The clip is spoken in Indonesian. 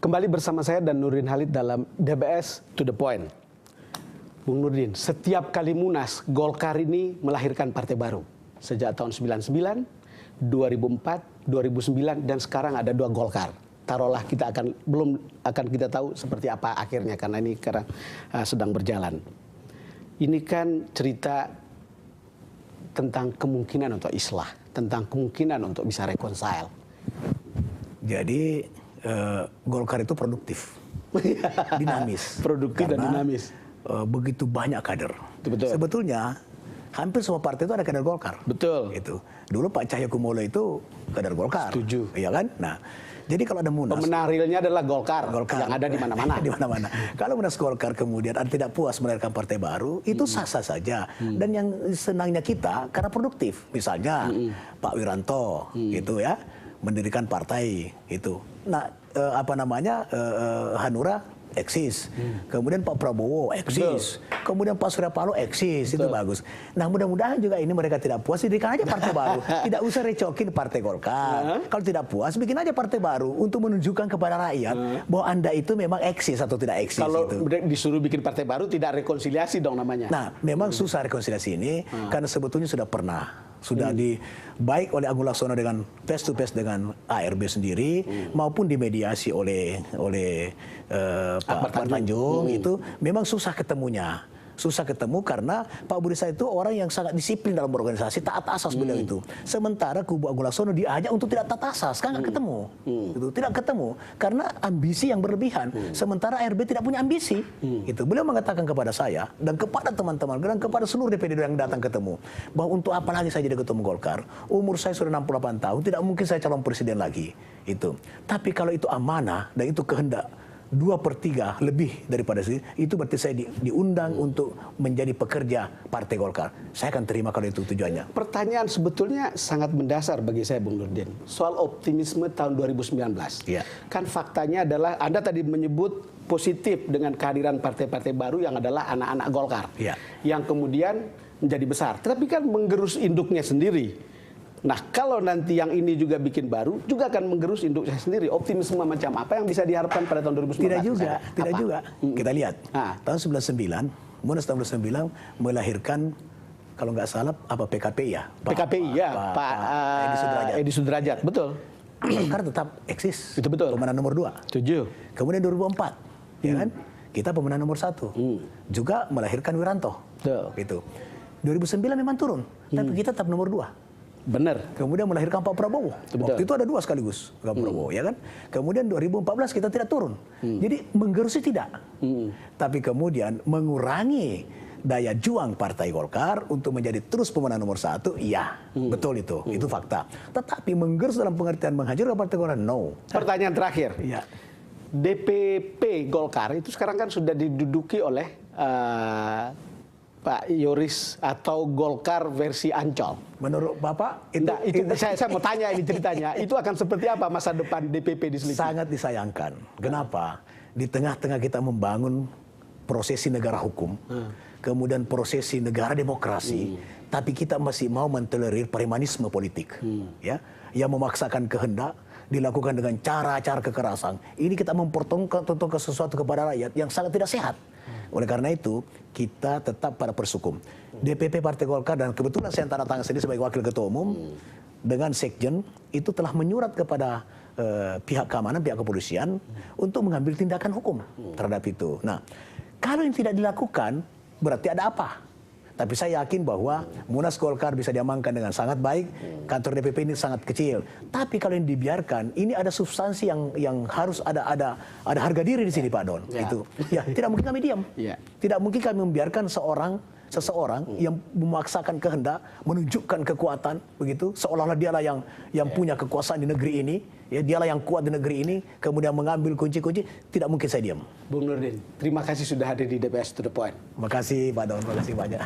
Kembali bersama saya dan Nurdin Halid dalam DBS to the Point. Bung Nurdin, setiap kali Munas, Golkar ini melahirkan partai baru. Sejak tahun 99, 2004, 2009, dan sekarang ada 2 Golkar. Taruhlah belum akan kita tahu seperti apa akhirnya, karena ini sekarang sedang berjalan. Ini kan cerita tentang kemungkinan untuk islah, tentang kemungkinan untuk bisa reconcile. Jadi Golkar itu produktif, dinamis. Produktif dan dinamis. Begitu banyak kader. Betul. Sebetulnya hampir semua partai itu ada kader Golkar. Betul. Itu. Dulu Pak Cahyokumolo itu kader Golkar. Setuju. Iya kan? Nah, jadi kalau ada Munas, pemenang realnya adalah Golkar yang ada di mana-mana. Di mana-mana. Kalau Munas Golkar kemudian ada tidak puas melahirkan partai baru, itu sah-sah saja. Dan yang senangnya kita karena produktif. Misalnya Pak Wiranto gitu ya, mendirikan partai itu. Nah, Hanura eksis. Kemudian Pak Prabowo eksis. Kemudian Pak Surya Paloh eksis. Itu bagus. Nah, mudah-mudahan juga ini mereka tidak puas, dirikan aja partai baru. Tidak usah recokin partai Golkar. Kalau tidak puas, bikin aja partai baru untuk menunjukkan kepada rakyat bahwa Anda itu memang eksis atau tidak eksis. Kalau itu. disuruh bikin partai baru, tidak rekonsiliasi dong namanya. Nah, memang susah rekonsiliasi ini karena sebetulnya sudah pernah. Sudah baik oleh Agung Laksono dengan face to face dengan ARB sendiri maupun dimediasi oleh Pak Tanjung itu memang susah ketemunya. Susah ketemu karena Pak Budi Said itu orang yang sangat disiplin dalam berorganisasi, taat asas beliau itu. Sementara kubu Agung Laksono diajak untuk tidak taat asas, kan nggak ketemu. Gitu. Tidak ketemu karena ambisi yang berlebihan. Sementara ARB tidak punya ambisi. Gitu. Beliau mengatakan kepada saya dan kepada teman-teman dan kepada seluruh DPD yang datang ketemu bahwa untuk apa lagi saya jadi ketua Golkar? Umur saya sudah 68 tahun, tidak mungkin saya calon presiden lagi. Itu. Tapi kalau itu amanah dan itu kehendak 2/3 lebih daripada itu berarti saya diundang untuk menjadi pekerja Partai Golkar. Saya akan terima kalau itu tujuannya. Pertanyaan sebetulnya sangat mendasar bagi saya, Bung Nurdin. Soal optimisme tahun 2019. Ya. Kan faktanya adalah Anda tadi menyebut positif dengan kehadiran partai-partai baru yang adalah anak-anak Golkar. Ya. Yang kemudian menjadi besar. Tetapi kan menggerus induknya sendiri. Nah, kalau nanti yang ini juga bikin baru, juga akan menggerus induknya sendiri. Optimisme macam apa yang bisa diharapkan pada tahun 2019? Tidak juga, tidak juga. Kita lihat. Tahun 99, Munas tahun 99 melahirkan, kalau nggak salah, PKPI ya? PKPI ya, Pak Edi Sudrajat, betul. Golkar tetap eksis. Itu betul. Pemenang nomor 2. Setuju. Kemudian 2004, ya kan? Kita pemenang nomor 1. Juga melahirkan Wiranto. Betul. Gitu. 2009 memang turun, tapi kita tetap nomor 2. Benar. Kemudian melahirkan Pak Prabowo. Betul. Waktu itu ada 2 sekaligus Pak Prabowo, ya kan? Kemudian 2014 kita tidak turun. Jadi menggerusi tidak. Tapi kemudian mengurangi daya juang Partai Golkar untuk menjadi terus pemenang nomor 1, iya, betul itu. Itu fakta. Tetapi menggerus dalam pengertian menghancurkan Partai Golkar, no. Pertanyaan terakhir. Iya. DPP Golkar itu sekarang kan sudah diduduki oleh Pak Yoris atau Golkar versi Ancol. Menurut Bapak, saya mau tanya ini ceritanya. Itu akan seperti apa masa depan DPP di Selipi? Sangat disayangkan. Kenapa? Di tengah-tengah kita membangun prosesi negara hukum, kemudian prosesi negara demokrasi, tapi kita masih mau mentolerir premanisme politik, ya, yang memaksakan kehendak dilakukan dengan cara-cara kekerasan. Ini kita mempertontonkan sesuatu kepada rakyat yang sangat tidak sehat. Oleh karena itu, kita tetap pada persukum. DPP Partai Golkar, dan kebetulan saya tanda tangan sendiri sebagai wakil ketua umum, dengan sekjen, itu telah menyurat kepada pihak keamanan, pihak kepolisian, untuk mengambil tindakan hukum terhadap itu. Nah, kalau ini tidak dilakukan, berarti ada apa? Tapi saya yakin bahwa Munas Golkar bisa diamankan dengan sangat baik. Kantor DPP ini sangat kecil. Tapi kalau ini dibiarkan, ini ada substansi yang harus ada harga diri di sini, Pak Don. Itu. Ya, tidak mungkin kami diam. Tidak mungkin kami membiarkan seseorang yang memaksakan kehendak, menunjukkan kekuatan, begitu, seolah-olah dialah yang punya kekuasaan di negeri ini, ya, dialah yang kuat di negeri ini, kemudian mengambil kunci-kunci. Tidak mungkin saya diam. Bung Nurdin, terima kasih sudah hadir di DBS to the Point. Terima kasih, Pak Don. Terima kasih banyak.